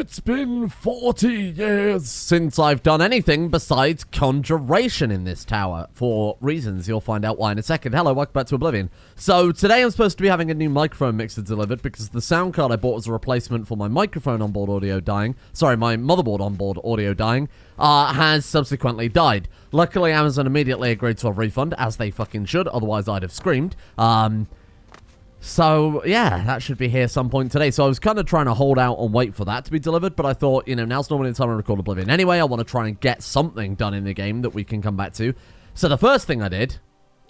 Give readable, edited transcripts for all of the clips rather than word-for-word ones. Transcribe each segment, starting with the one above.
It's been 40 years since I've done anything besides conjuration in this tower. For reasons you'll find out why in a second. Hello, welcome back to Oblivion. So, today I'm supposed to be having a new microphone mixer delivered because the sound card I bought as a replacement for my microphone onboard audio dying, sorry, my motherboard onboard audio dying, has subsequently died. Luckily, Amazon immediately agreed to a refund, as they fucking should, otherwise I'd have screamed. So, yeah, that should be here some point today. So I was kind of trying to hold out and wait for that to be delivered, but I thought, you know, now's normally the time to record Oblivion. Anyway, I want to try and get something done in the game that we can come back to. So the first thing I did,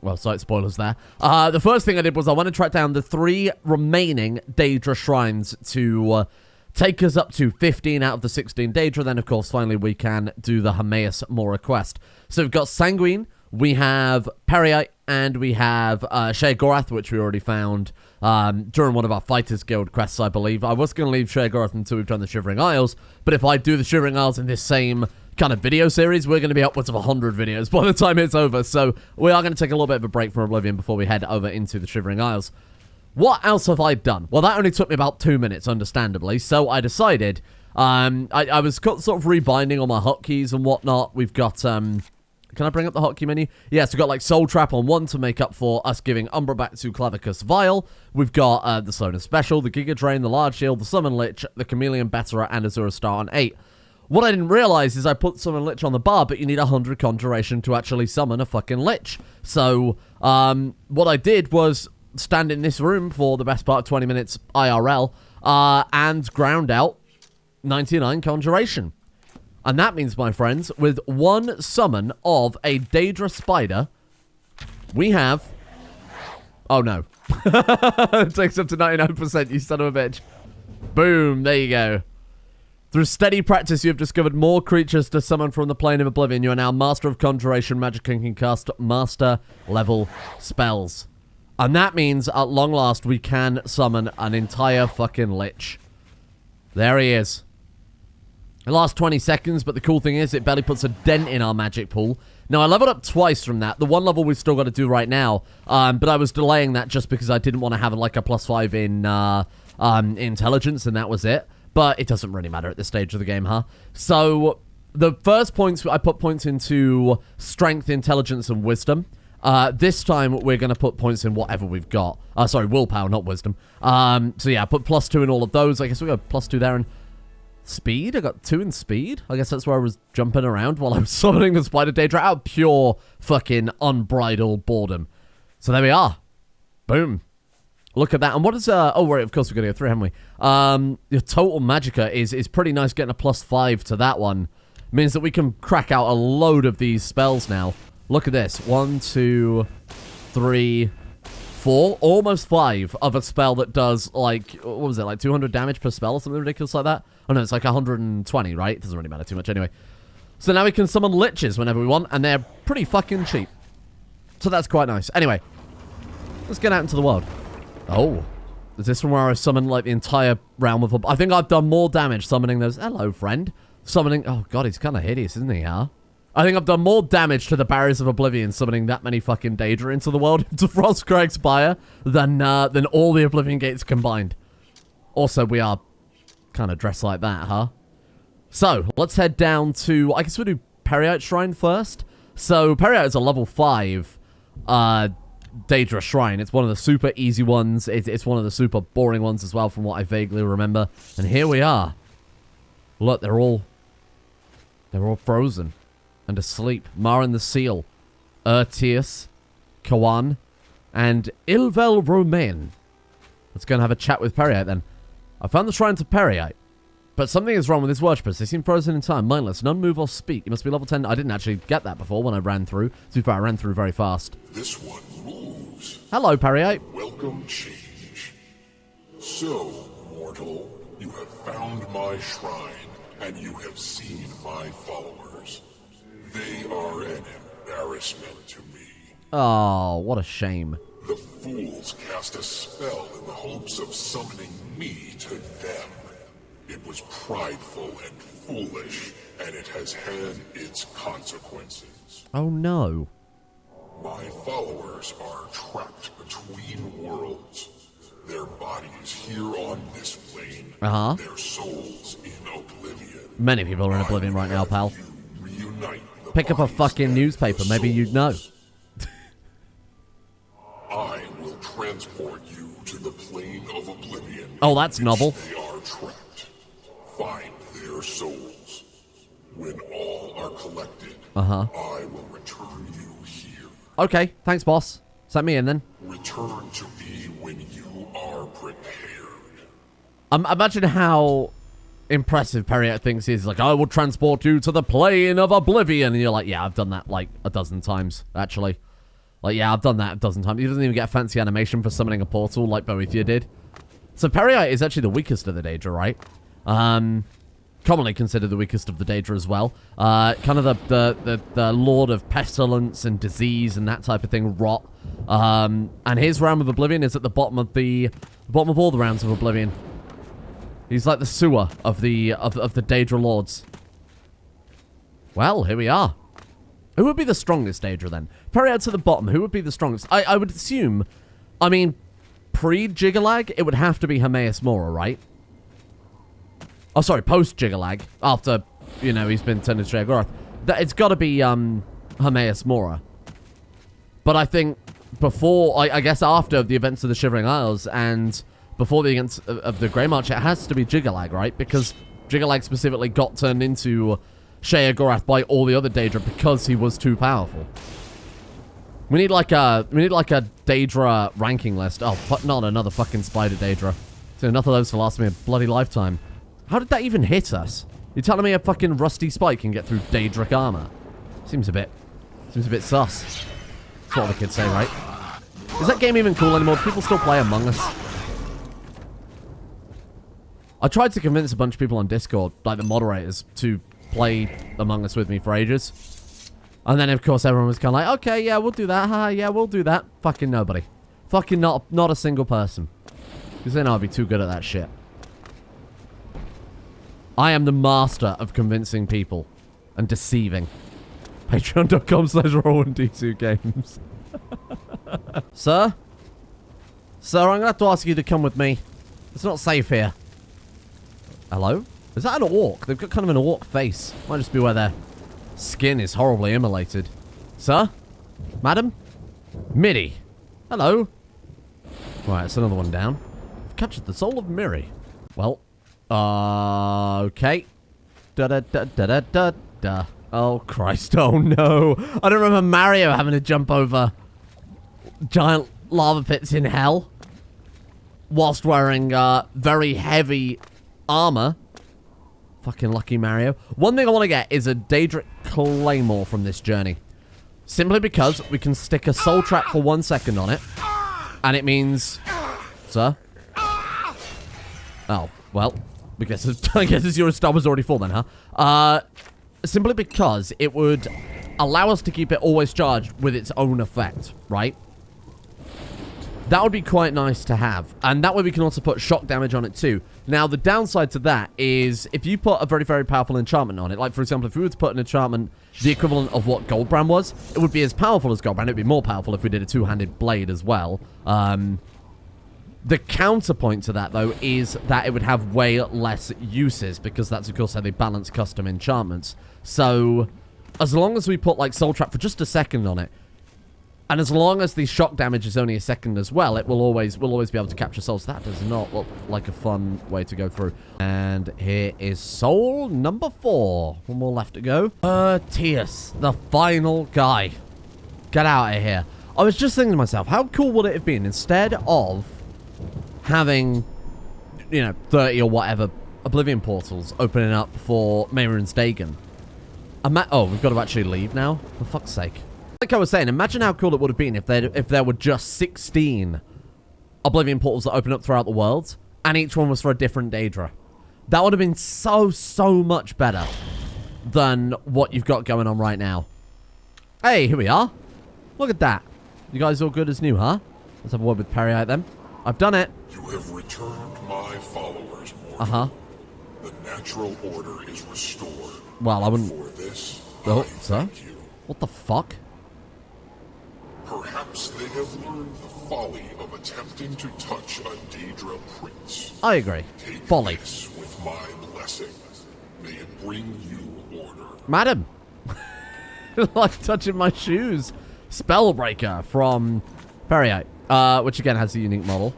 well, slight spoilers there. The first thing I did was I went to track down the 3 remaining Daedra shrines to take us up to 15 out of the 16 Daedra. Then, of course, finally we can do the Hermaeus Mora quest. So we've got Sanguine, we have Peryite, and we have Sheogorath, which we already found during one of our Fighters Guild quests, I believe. I was going to leave Sheogorath until we've done the Shivering Isles, but if I do the Shivering Isles in this same kind of video series, we're going to be upwards of 100 videos by the time it's over. So we are going to take a little bit of a break from Oblivion before we head over into the Shivering Isles. What else have I done? Well, that only took me about 2 minutes, understandably, so I decided I was sort of rebinding all my hotkeys and whatnot. We've got... Can I bring up the hotkey menu? Yes, we've got like Soul Trap on 1 to make up for us giving Umbra back to Clavicus Vile. We've got the Slowness Special, the Giga Drain, the Large Shield, the Summon Lich, the Chameleon Betterer, and Azura Star on 8. What I didn't realize is I put Summon Lich on the bar, but you need 100 Conjuration to actually summon a fucking Lich. So, what I did was stand in this room for the best part of 20 minutes IRL, and ground out 99 Conjuration. And that means, my friends, with 1 summon of a Daedra Spider, we have... Oh, no. It takes up to 99%, you son of a bitch. Boom, there you go. Through steady practice, you have discovered more creatures to summon from the plane of Oblivion. You are now Master of Conjuration, Magic, and can cast Master-level spells. And that means, at long last, we can summon an entire fucking Lich. There he is. It lasts 20 seconds, but the cool thing is it barely puts a dent in our magic pool. Now, I leveled up twice from that. The one level we've still got to do right now, but I was delaying that just because I didn't want to have like a +5 in intelligence, and that was it. But it doesn't really matter at this stage of the game, huh? So, the first points, I put points into strength, intelligence, and wisdom. This time, we're going to put points in whatever we've got. Sorry, willpower, not wisdom. So, yeah, I put +2 in all of those. I guess we got +2 there, and... Speed? I got 2 in speed? I guess that's where I was jumping around while I was summoning the Spider Daedra out of pure fucking unbridled boredom. So there we are. Boom. Look at that. And what is, oh, right, of course we've got to go through, haven't we? Your total magicka is pretty nice. Getting a +5 to that one means that we can crack out a load of these spells now. Look at this. 1, 2, 3... 4, almost 5 of a spell that does, like, what was it, like 200 damage per spell or something ridiculous like that? Oh, no, it's like 120, right? It doesn't really matter too much anyway. So now we can summon Liches whenever we want, and they're pretty fucking cheap. So that's quite nice. Anyway, let's get out into the world. Oh, is this from where I summoned, like, the entire realm of... I think I've done more damage summoning those... Hello, friend. Summoning... Oh, God, he's kind of hideous, isn't he, huh? I think I've done more damage to the Barriers of Oblivion summoning that many fucking Daedra into the world, into Frostcrag's Spire, than all the Oblivion Gates combined. Also, we are kind of dressed like that, huh? So, let's head down to... I guess we'll do Peryite Shrine first. So, Peryite is a level 5 Daedra Shrine. It's one of the super easy ones. It's one of the super boring ones as well, from what I vaguely remember. And here we are. Look, they're all frozen. And asleep. Marin the Seal, Ertius, Kawan, and Ilvel Romain. Let's go and have a chat with Peryite then. I found the shrine to Peryite, but something is wrong with his worshippers. They seem frozen in time, mindless, none move or speak. You must be level 10. I didn't actually get that before when I ran through. To be fair, I ran through very fast. This one moves. Hello, Peryite. Welcome, change. So, mortal, you have found my shrine, and you have seen my followers. They are an embarrassment to me. Oh, what a shame. The fools cast a spell in the hopes of summoning me to them. It was prideful and foolish, and it has had its consequences. Oh no. My followers are trapped between worlds. Their bodies here on this plane, their souls in Many people are in Oblivion right now, pal. Reunite the Pick up a bodies fucking and newspaper. the Maybe you'd know. souls. I will transport you to the plane of Oblivion. Oh, that's in novel. which they are trapped. Find their souls. When all are collected, I will return you here. Okay, thanks, boss. Set me in, then. Return to me when you are prepared. Imagine how impressive Peryite thinks he is. Like, I will transport you to the plane of Oblivion. And you're like, yeah, I've done that like a dozen times, actually. Like, yeah, I've done that a dozen times. He doesn't even get a fancy animation for summoning a portal like Boethia did. So Peryite is actually the weakest of the Daedra, right? Commonly considered the weakest of the Daedra as well. Kind of the Lord of Pestilence and Disease and that type of thing, rot. And his Realm of Oblivion is at the bottom of all the Realms of Oblivion. He's like the sewer of the Daedra Lords. Well, here we are. Who would be the strongest Daedra then? Peryite's at the bottom. Who would be the strongest? I would assume, I mean, pre-Jigalag, it would have to be Hermaeus Mora, right? Oh, sorry, post-Jigalag, after, you know, he's been turned into Sheogorath. It's got to be Hermaeus Mora. But I think before, I guess after the events of the Shivering Isles and before the events of the Grey March, it has to be Jigalag, right? Because Jigalag specifically got turned into Sheogorath by all the other Daedra because he was too powerful. We need like a Daedra ranking list. Oh, not another fucking spider Daedra. So enough of those to last me a bloody lifetime. How did that even hit us? You're telling me a fucking rusty spike can get through Daedric armor? Seems a bit sus. That's what the kids say, right? Is that game even cool anymore? Do people still play Among Us? I tried to convince a bunch of people on Discord, like the moderators, to play Among Us with me for ages. And then, of course, everyone was kind of like, okay, yeah, we'll do that. Haha, yeah, we'll do that. Fucking nobody. Fucking not a single person. Because then I'd be too good at that shit. I am the master of convincing people and deceiving. Patreon.com/roll1d2games. Sir? Sir, I'm going to have to ask you to come with me. It's not safe here. Hello? Is that an orc? They've got kind of an orc face. Might just be where their skin is horribly immolated. Sir? Madam? Miri. Hello? Right, it's another one down. I've captured the soul of Miri. Well, okay. Da-da-da-da-da-da. Oh, Christ. Oh, no. I don't remember Mario having to jump over giant lava pits in hell whilst wearing very heavy armor. Fucking lucky Mario. One thing I want to get is a Daedric Claymore from this journey. Simply because we can stick a soul trap for 1 second on it. And it means... Sir? Oh, well. I guess your star was already full then, huh? Simply because it would allow us to keep it always charged with its own effect, right? That would be quite nice to have. And that way we can also put shock damage on it too. Now, the downside to that is if you put a very, very powerful enchantment on it, like, for example, if we were to put an enchantment the equivalent of what Goldbrand was, it would be as powerful as Goldbrand. It would be more powerful if we did a two-handed blade as well. The counterpoint to that, though, is that it would have way less uses because that's, of course, how they balance custom enchantments. So, as long as we put, like, Soul Trap for just a second on it, and as long as the shock damage is only a second as well, it will always be able to capture souls. That does not look like a fun way to go through. And here is soul number 4. One more left to go. TES, the final guy. Get out of here. I was just thinking to myself, how cool would it have been instead of having, 30 or whatever Oblivion portals opening up for Mehrunes Dagon? Oh, we've got to actually leave now? For fuck's sake. Like I was saying, imagine how cool it would have been if there were just 16 Oblivion portals that open up throughout the world, and each one was for a different Daedra. That would have been so much better than what you've got going on right now. Hey, here we are. Look at that. You guys all good as new, huh? Let's have a word with Peryite then. I've done it. You have returned my followers, Mortal. Uh-huh. The natural order is restored. Well, I wouldn't... For this, Oh, I sir? thank you. What the fuck? Perhaps they have learned the folly of attempting to touch a Daedra prince. I agree. Take Folly. this with my blessing. May it bring you order. Madam. Like touching my shoes. Spellbreaker from Peryite, which again has a unique model.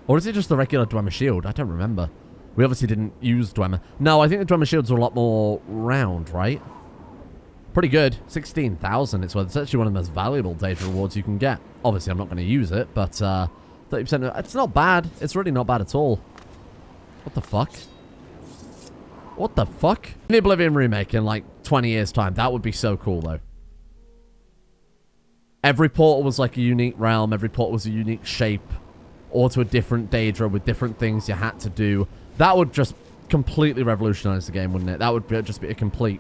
Or is it just the regular Dwemer shield? I don't remember. We obviously didn't use Dwemer. No, I think the Dwemer shields are a lot more round, right? Pretty good. 16,000 it's worth. It's actually one of the most valuable data rewards you can get. Obviously, I'm not going to use it, but 30%. It's not bad. It's really not bad at all. What the fuck? What the fuck? The Oblivion remake in like 20 years' time. That would be so cool, though. Every portal was like a unique realm. Every portal was a unique shape. Or to a different Daedra with different things you had to do. That would just completely revolutionize the game, wouldn't it? That would be, just be a complete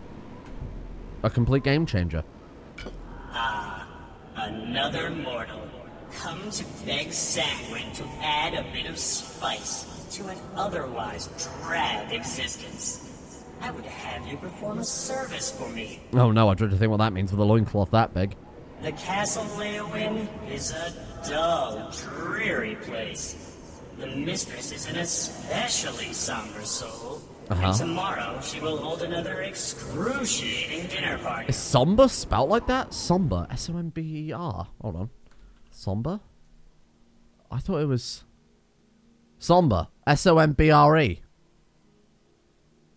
game changer. Another mortal. Come to beg Sanguine to add a bit of spice to an otherwise drab existence. I would have you perform a service for me. Oh no, I dread to think what that means with a loincloth that big. The castle Leowin is a dull, dreary place. The mistress is an especially somber soul. And tomorrow she will hold another excruciating dinner party. Is somber spelled like that? Somber. S-O-M-B-E-R. Hold on. Somber? I thought it was... Somber. S-O-M-B-R-E.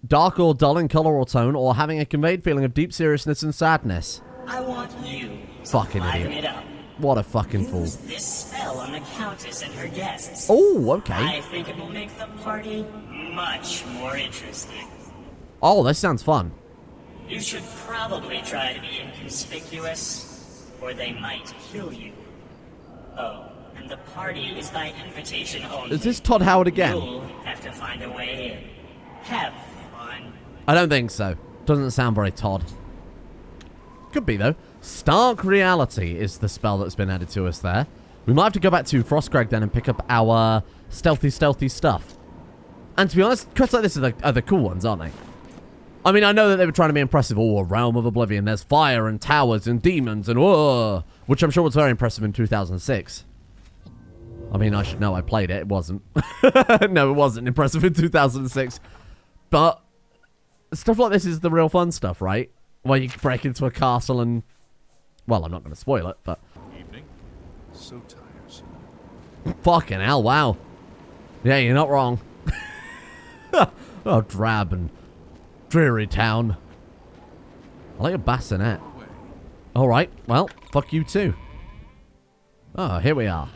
Dark or dull in color or tone, or having a conveyed feeling of deep seriousness and sadness. I want you to fucking liven idiot. it up. What a fucking fool. Use this spell on the Countess and her guests. Oh, okay. I think it will make the party much more interesting. Oh, this sounds fun. You should probably try to be inconspicuous, or they might kill you. Oh, and the party is by invitation only. Is this Todd Howard again? You'll have to find a way in. Have fun. I don't think so. Doesn't sound very Todd. Could be, though. Stark Reality is the spell that's been added to us there. We might have to go back to Frostcrag then and pick up our stealthy stuff. And to be honest, quests like this are the cool ones, aren't they? I mean, I know that they were trying to be impressive. Oh, a realm of Oblivion. There's fire and towers and demons and whoa, which I'm sure was very impressive in 2006. I mean, I should know. I played it. It wasn't. No, it wasn't impressive in 2006. But stuff like this is the real fun stuff, right? Where you break into a castle and... Well, I'm not going to spoil it, but... Evening. So tiresome. Fucking hell, wow. Yeah, you're not wrong. Oh, drab and dreary town. I like a bassinet. Alright, well, fuck you too. Oh, here we are.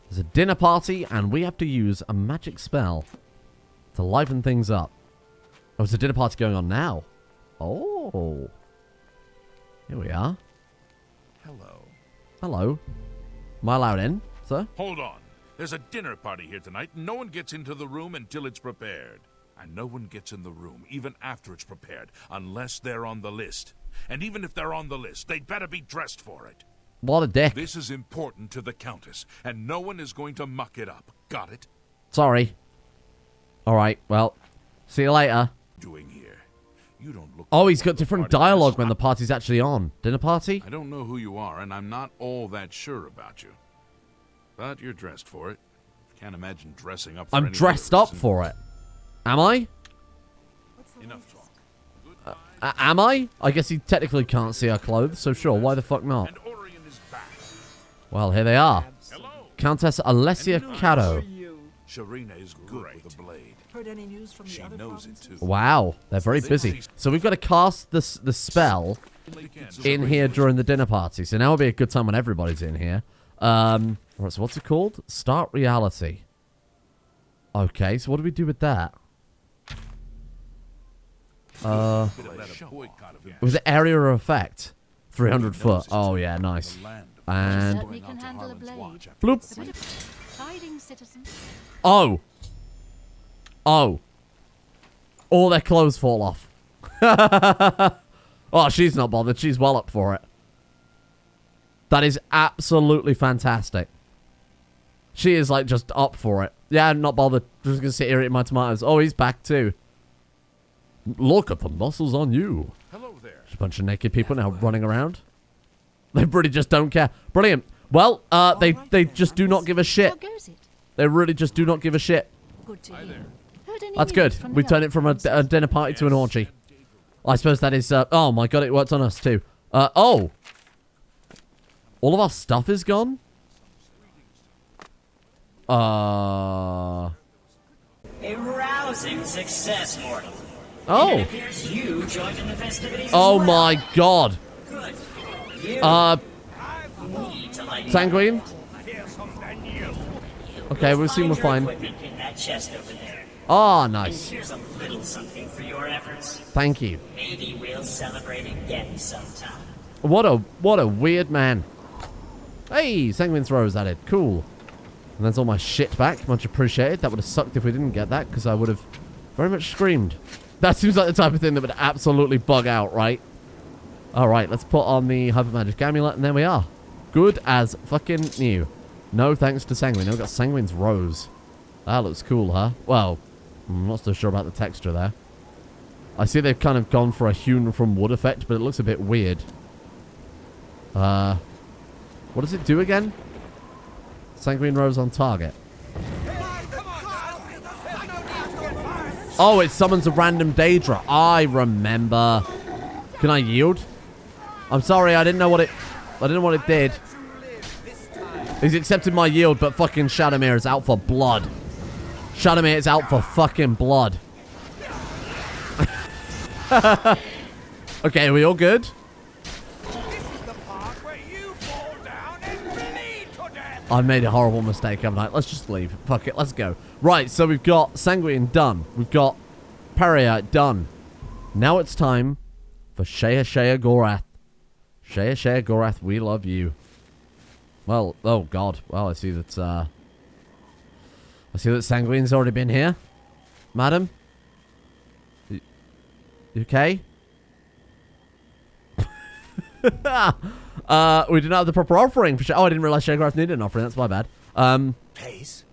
There's a dinner party, and we have to use a magic spell to liven things up. Oh, there's a dinner party going on now. Oh. Here we are. Hello. Hello. Am I allowed in, sir? Hold on. There's a dinner party here tonight, and no one gets into the room until it's prepared. And no one gets in the room, even after it's prepared, unless they're on the list. And even if they're on the list, they'd better be dressed for it. What a dick. This is important to the Countess, and no one is going to muck it up. Got it? Sorry. Alright, well, see you later. Doing here. You don't look. Oh, like he's got the different party dialogue is. when the party's actually on. Dinner party? I don't know who you are, and I'm not all that sure about you. But you're dressed for it. Can't imagine dressing up for I'm any dressed other up reason. for it. Am I? Enough talk. Am I? I guess he technically can't see our clothes, so sure, why the fuck not? And Orion is back. Well, here they are. Hello. Countess Alessia Cado. Sharina is good with a blade. Heard any news from the She other knows it provinces? too. Wow, they're very busy. So we've got to cast the spell in here during the dinner party. So now will be a good time when everybody's in here. Right, so what's it called? Start Reality. Okay, so what do we do with that? Was it area of effect? 300 foot. Oh, yeah, nice. And... Certainly can handle a blade. Bloop. A bit of hiding, citizen. Oh. Oh. All their clothes fall off. Oh, she's not bothered. She's well up for it. That is absolutely fantastic. She is, like, just up for it. Yeah, I'm not bothered. Just gonna sit here eating my tomatoes. Oh, he's back, too. Look at the muscles on you. Hello there. There's a bunch of naked people now running around. They really just don't care. Brilliant. Well, they just do not give a shit. How goes it? They really just do not give a shit. Good to hear. heard any That's news good. from We the turned it from a dinner party to an orgy. I suppose that is... oh my god, it works on us too. Oh! All of our stuff is gone? A rousing success, mortal. Oh! It appears you joined in the festivities Oh as well. my god. Good for you. Need to lighten Sanguine? Okay, we'll see, we'll Find find. your equipment in that chest over there. Ah, And nice. here's a little something for your efforts. Thank you. Maybe we'll celebrate again sometime. What a weird man. Hey, Sanguine's Rose added. Cool. And there's all my shit back. Much appreciated. That would have sucked if we didn't get that, because I would have very much screamed. That seems like the type of thing that would absolutely bug out, right? Alright, let's put on the Hyper Magic Amulet, and there we are. Good as fucking new. No thanks to Sanguine. Now we've got Sanguine's Rose. That looks cool, huh? Well, I'm not so sure about the texture there. I see they've kind of gone for a hewn from wood effect, but it looks a bit weird. What does it do again? Sanguine Rose on target. Oh, it summons a random Daedra. I remember. Can I yield? I'm sorry, I didn't know what it did. He's accepted my yield, but fucking Shadowmere is out for blood. Shadowmere is out for fucking blood. Okay, are we all good? I made a horrible mistake, haven't I? Let's just leave. Fuck it, let's go. Right, so we've got Sanguine done. We've got Peryite done. Now it's time for Sheogorath. Sheogorath, we love you. Well, oh god. Well, I see that Sanguine's already been here. Madam? You okay? We didn't have the proper offering for oh, I didn't realize Sheogorath needed an offering. That's my bad. Place?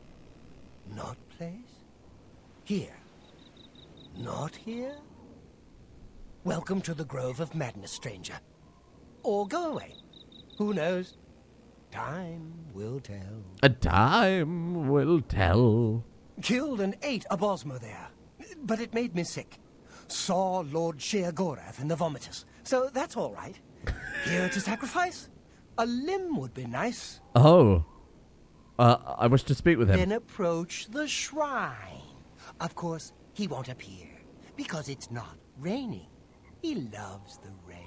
Not place? Here? Not here? Welcome to the Grove of Madness, stranger. Or go away. Who knows? Time will tell. A time will tell. Killed and ate a Bosmo there, but it made me sick. Saw Lord Sheogorath in the vomitus, so that's all right. Here to sacrifice? A limb would be nice. Oh. I wish to speak with him. Then approach the shrine. Of course, he won't appear, because it's not raining. He loves the rain.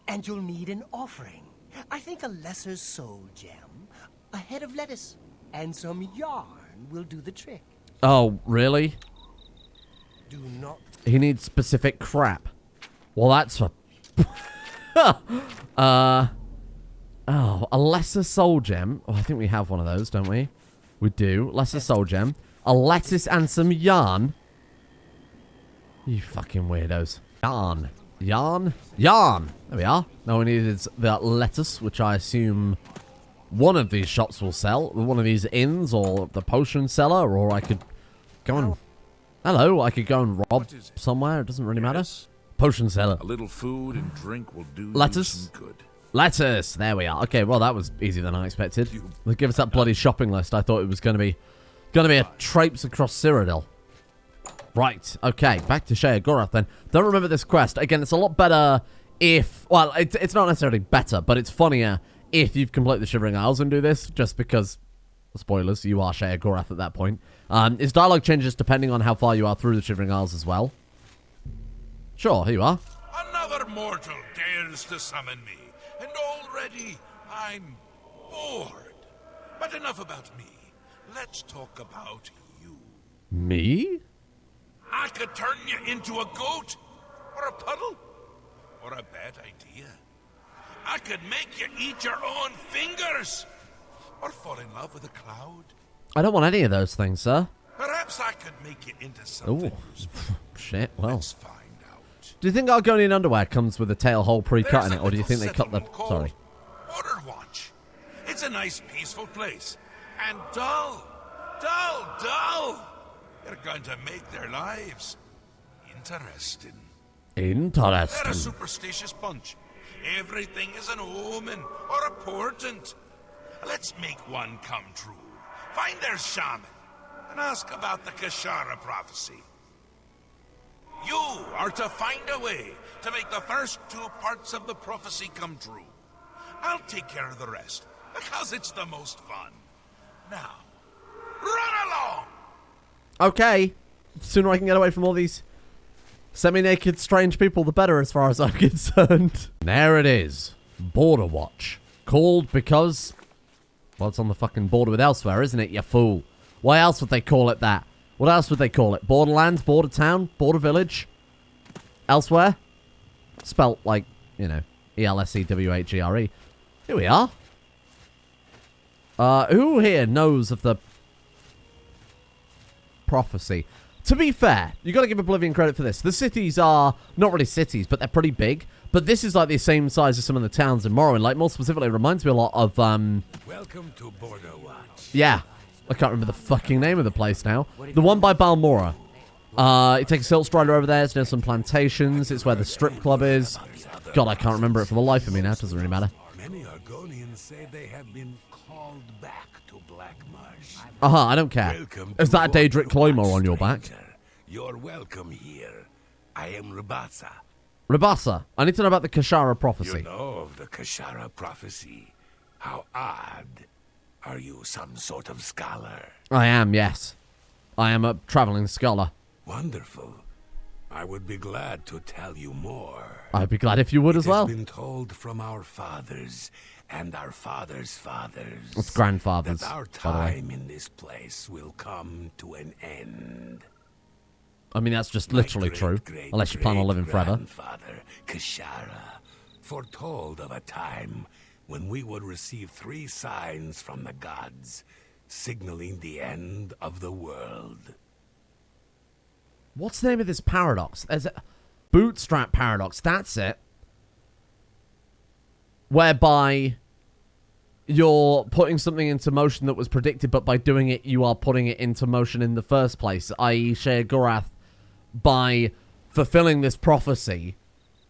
And you'll need an offering. I think a lesser soul gem, a head of lettuce, and some yarn will do the trick. Oh, really? Do not... He needs specific crap. Well, that's a... oh, a lesser soul gem. Oh, I think we have one of those, don't we? We do. Lesser soul gem. A lettuce and some yarn. You fucking weirdos. Yarn. Yarn? Yarn! There we are. Now we needed the lettuce, which I assume one of these shops will sell. One of these inns, or the potion seller, or I could go and... Hello, I could go and rob somewhere. It doesn't really matter. Potion seller. A little food and drink will do Lettuce? you some good. Lettuce! There we are. Okay, well, that was easier than I expected. Give us that bloody shopping list. I thought it was going to be a traipse across Cyrodiil. Right, okay, back to Sheogorath then. Don't remember this quest. Again, it's a lot better if... Well, it's not necessarily better, but it's funnier if you've completed the Shivering Isles and do this, just because... Spoilers, you are Sheogorath at that point. Its dialogue changes depending on how far you are through the Shivering Isles as well. Sure, here you are. Another mortal dares to summon me, and already I'm bored. But enough about me. Let's talk about you. Me? I could turn you into a goat, or a puddle, or a bad idea. I could make you eat your own fingers, or fall in love with a cloud. I don't want any of those things, sir. Perhaps I could make you into something useful. Shit, well. Let's find out. Do you think Argonian underwear comes with a tail hole pre-cut in it, or do you think they cut the... Called Sorry. Waterwatch. It's a nice, peaceful place. And dull. They're going to make their lives interesting. They're Interesting. a superstitious bunch. Everything is an omen or a portent. Let's make one come true. Find their shaman and ask about the Kashara prophecy. You are to find a way to make the first 2 parts of the prophecy come true. I'll take care of the rest, because it's the most fun. Now, run along! Okay. The sooner I can get away from all these semi-naked strange people, the better as far as I'm concerned. There it is. Border Watch. Called because... well, it's on the fucking border with elsewhere, isn't it, you fool? Why else would they call it that? What else would they call it? Borderlands? Border Town? Border Village? Elsewhere? Spelt like, you know, E-L-S-E-W-H-E-R-E. Here we are. Who here knows of the prophecy? To be fair, you got to give Oblivion credit for this. The cities are not really cities, but they're pretty big. But this is like the same size as some of the towns in Morrowind. Like, more specifically, it reminds me a lot of, Welcome to Border Watch. yeah. I can't remember the fucking name of the place now. The one by Balmora. You take a Silt Strider over there. It's near some plantations. It's where the strip club is. God, I can't remember it for the life of me now. It doesn't really matter. Many Argonians say they have been called back to Black Marsh. I don't care. Welcome Is to that a Daedric Border Claymore Watch, on your back? stranger. You're welcome here. I am Rabasa. Rabasa, I need to know about the Kashara You prophecy. know of the Kashara prophecy. How odd. Are you some sort of scholar? I am, yes. I am a traveling scholar. Wonderful. I would be glad to tell you more. I'd be glad if you would as well. It has been told from our fathers and our fathers' fathers. It's grandfathers, That our by the way. time in this place will come to an end. I mean, that's just My literally great, true. great, Unless you plan on living forever. grandfather, Kashara, foretold of a time when we would receive 3 signs from the gods, signaling the end of the world. What's the name of this paradox? There's a bootstrap paradox. That's it. Whereby you're putting something into motion that was predicted, but by doing it, you are putting it into motion in the first place, i.e. Sheogorath, by fulfilling this prophecy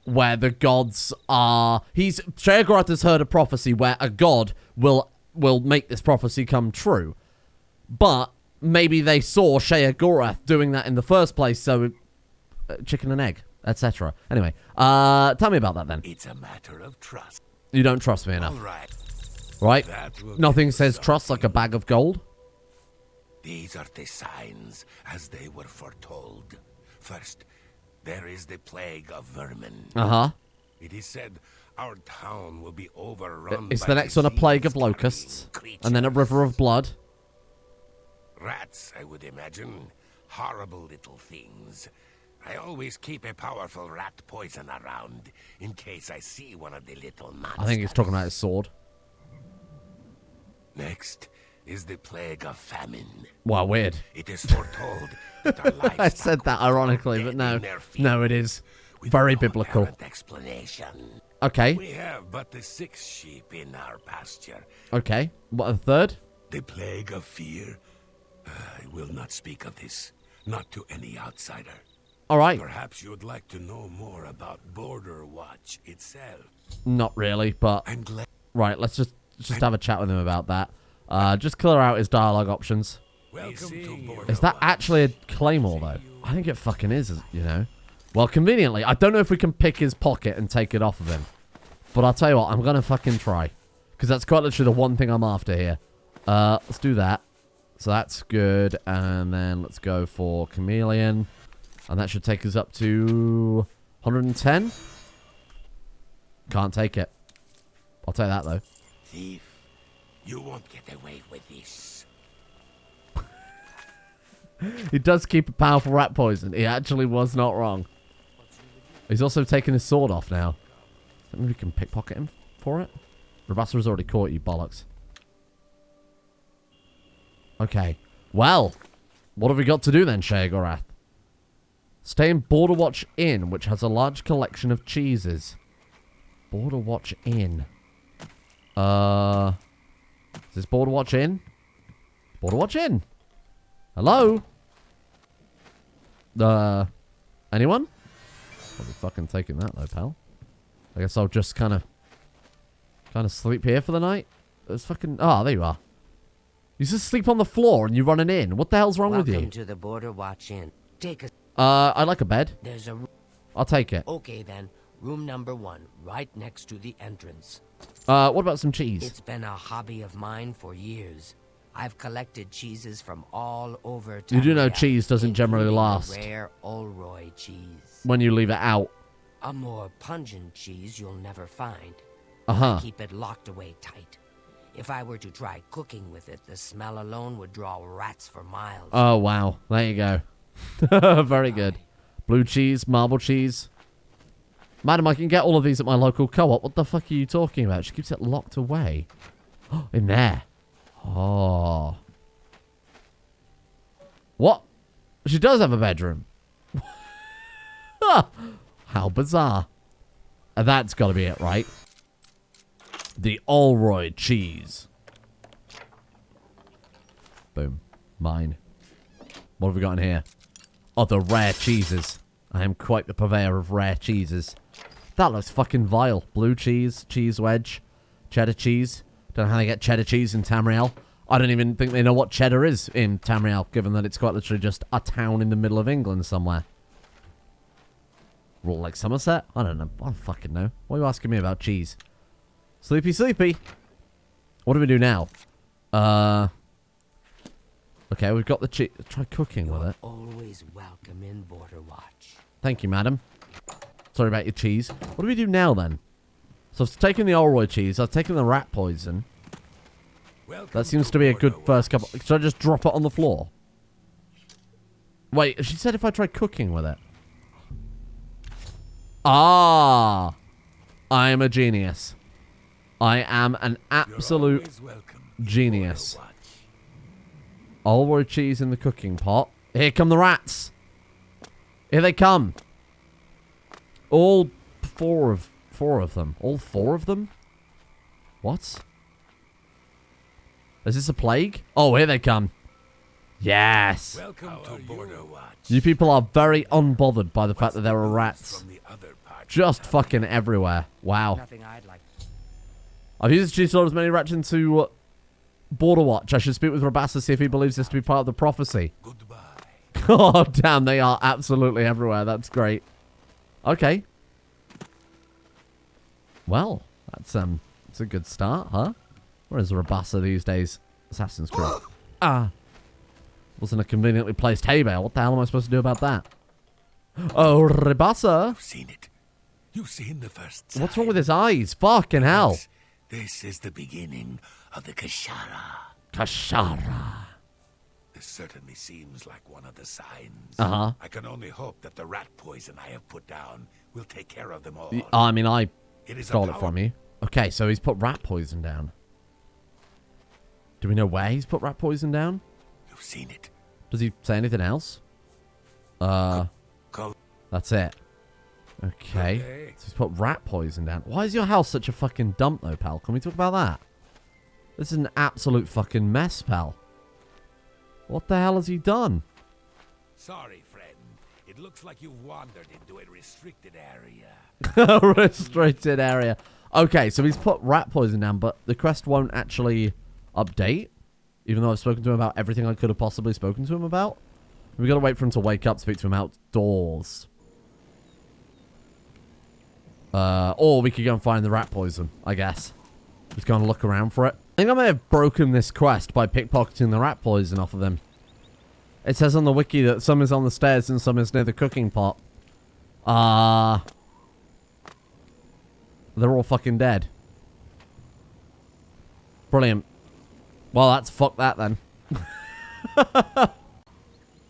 where the gods are... Sheogorath has heard a prophecy where a god will make this prophecy come true. But maybe they saw Sheogorath doing that in the first place, so... chicken and egg, etc. Anyway, tell me about that then. It's a matter of trust. You don't trust me enough. All right. Right? That will Nothing give says trust like a bag of gold. These are the signs as they were foretold. First, there is the plague of vermin. Uh-huh. It is said our town will be overrun Is by the next one a plague of disease-carrying locusts? And then a creatures. river of blood? Rats, I would imagine. Horrible little things. I always keep a powerful rat poison around in case I see one of the little monsters. I think he's talking about his sword. Next is the plague of famine. Wow, weird. It is foretold that our livestock I said that will fall ironically, but dead no. in their fields No, it is. with Very no biblical. apparent explanation. Okay. We have but the 6 sheep in our pasture. Okay. What, a third? The plague of fear. I will not speak of this, not to any outsider. All right. Perhaps you would like to know more about Border Watch itself. Not really, but... I'm glad. Right, let's just have a chat with him about that. Just clear out his dialogue options. Welcome to Border Is that Watch. actually a claymore, though? I think it fucking is, you know. Well, conveniently, I don't know if we can pick his pocket and take it off of him. But I'll tell you what, I'm going to fucking try. Because that's quite literally the one thing I'm after here. Let's do that. So that's good. And then let's go for Chameleon. And that should take us up to 110. Can't take it. I'll take that, though. Thief, you won't get away with this. He does keep a powerful rat poison. He actually was not wrong. He's also taken his sword off now. Maybe we can pickpocket him for it? Rabasa has already caught you, bollocks. Okay. Well, what have we got to do then, Sheogorath? Stay in Border Watch Inn, which has a large collection of cheeses. Border Watch Inn. Is this Border Watch Inn? Border Watch Inn. Hello? Anyone? Probably fucking taking that though, pal. I guess I'll just kind of sleep here for the night. It's fucking... Oh, there you are. You just sleep on the floor and you're running in. What the hell's wrong with you? Welcome to the Border Watch Inn. Take a... I like a bed. There's a... I'll take it. Okay, then. Room number 1, right next to the entrance. What about some cheese? It's been a hobby of mine for years. I've collected cheeses from all over You do know Tamriel, cheese doesn't generally including the last rare Olroy cheese. when you leave it out. A more pungent cheese you'll never find. Uh-huh. Keep it locked away tight. If I were to try cooking with it, the smell alone would draw rats for miles. Oh, wow. There you go. Very good. Blue cheese, marble cheese. Madam, I can get all of these at my local co-op. What the fuck are you talking about? She keeps it locked away. In there. Oh. What? She does have a bedroom. How bizarre. That's got to be it, right? The Olroy cheese. Boom. Mine. What have we got in here? Oh, the rare cheeses. I am quite the purveyor of rare cheeses. That looks fucking vile. Blue cheese, cheese wedge, cheddar cheese. Don't know how they get cheddar cheese in Tamriel. I don't even think they know what cheddar is in Tamriel, given that it's quite literally just a town in the middle of England somewhere. Rule like Somerset? I don't know. I don't fucking know. Why are you asking me about cheese? Sleepy, sleepy. What do we do now? Okay, we've got the cheese. Try cooking with it. Always welcome in Border Watch. Thank you, madam. Sorry about your cheese. What do we do now, then? So I've taken the Olroy cheese. I've taken the rat poison. That seems to be a good first couple. Should I just drop it on the floor? Wait, she said if I try cooking with it. Ah! I am a genius. I am an absolute genius. Olroy cheese in the cooking pot. Here come the rats. Here they come. All four of them. All 4 of them? What? Is this a plague? Oh, here they come. Yes. Welcome to Border Watch. You people are very unbothered by the fact that there are rats. Just fucking everywhere. Wow. Nothing I'd like. I've used the cheese sword as many rats into Border Watch. I should speak with Rabassa to see if he believes this to be part of the prophecy. Goodbye. Oh, damn. They are absolutely everywhere. That's great. Okay. Well, that's a good start, huh? Where is Rabassa these days? Assassin's Creed. Wasn't a conveniently placed hay bale. What the hell am I supposed to do about that? Oh, Rabassa. You've seen it. You've seen the first sign. What's wrong with his eyes? Fucking hell. This is the beginning of the Kashara. Kashara. This certainly seems like one of the signs. Uh-huh. I can only hope that the rat poison I have put down will take care of them all. I mean, I It is stole it from you. Okay, so he's put rat poison down. Do we know where he's put rat poison down? You've seen it. Does he say anything else? Go. That's it. Okay. So he's put rat poison down. Why is your house such a fucking dump, though, pal? Can we talk about that? This is an absolute fucking mess, pal. What the hell has he done? Sorry, friend. It looks like you've wandered into a restricted area. Restricted area. Okay, so he's put rat poison down, but the quest won't actually update, even though I've spoken to him about everything I could have possibly spoken to him about. We've got to wait for him to wake up, speak to him outdoors. Or we could go and find the rat poison, I guess. Just go and look around for it. I think I may have broken this quest by pickpocketing the rat poison off of them. It says on the wiki that some is on the stairs and some is near the cooking pot. They're all fucking dead. Brilliant. Well, that's fuck that then.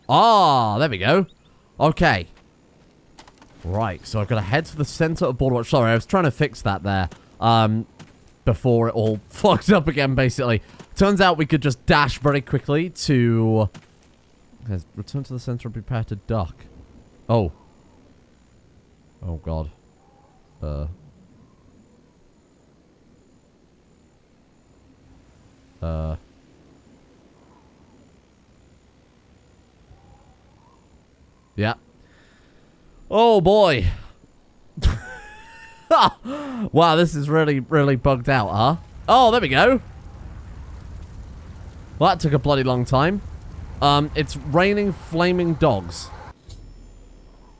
There we go. Okay. Right, so I've got to head to the center of Border Watch. Sorry, I was trying to fix that there. Before it all fucked up again, basically. Turns out we could just dash very quickly to... Okay, return to the center and prepare to duck. Oh. Oh, God. Yeah. Oh, boy. Wow, this is really, really bugged out, huh? Oh, there we go. Well, that took a bloody long time. It's raining flaming dogs.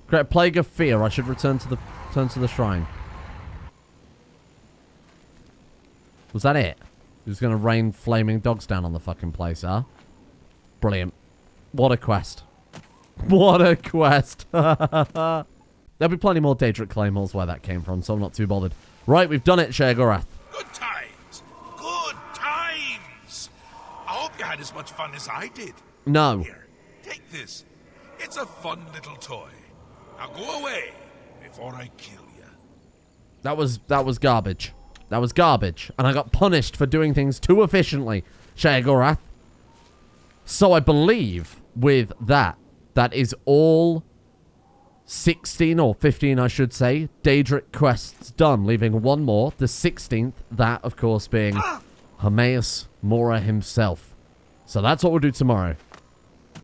Great plague of fear. I should return to the shrine. Was that it? It was going to rain flaming dogs down on the fucking place, huh? Brilliant. What a quest. What a quest. There'll be plenty more Daedric Claymores where that came from, so I'm not too bothered. Right, we've done it, Sheogorath. Good times. Good times. I hope you had as much fun as I did. No. Here, take this. It's a fun little toy. Now go away before I kill you. That was garbage. That was garbage. And I got punished for doing things too efficiently, Sheogorath. So I believe with that is all 16 or 15, I should say, Daedric quests done, leaving one more, the 16th, that, of course, being Hermaeus Mora himself. So that's what we'll do tomorrow.